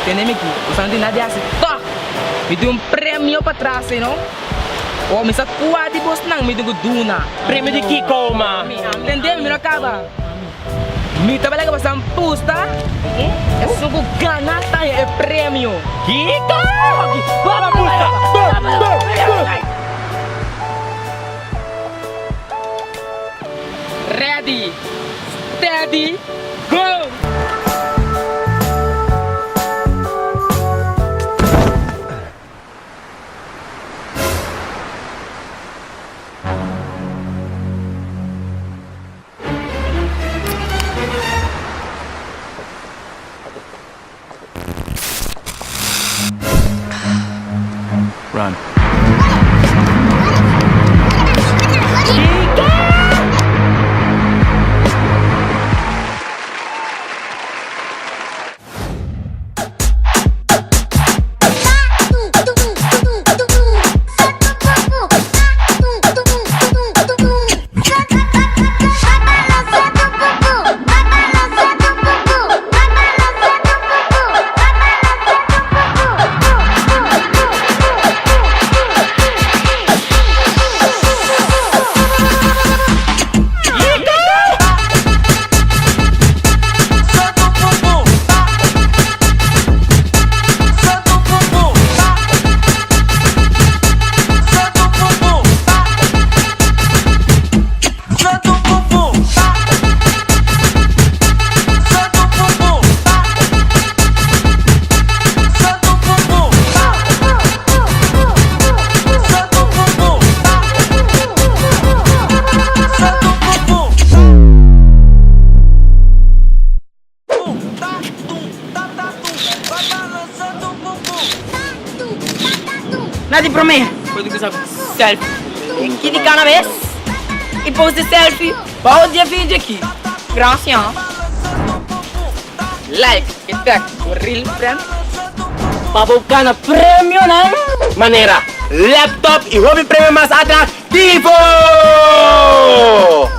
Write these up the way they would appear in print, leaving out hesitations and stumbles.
Entende-me aqui? Você não tem nada assim. Toc! Me deu um prêmio para trás, não? Oh, me sa kuha di boss nang me deu duna. Prêmio de que coma? Entendeu? Me não acaba. Me trabalha com essa pusta. É só com ganata é prêmio. Kiko! Vamos, puta! Ready, steady, go! Run. Nada para mim. Pode usar selfie. Aqui de cada vez. E poste selfie. Para o dia vídeo aqui. Graças. Like, attack, real friend. Para buscar na prêmio, né? Maneira, laptop e hobby prêmio mais atrativo!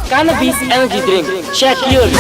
Cannabis Energy Drink. Check yours.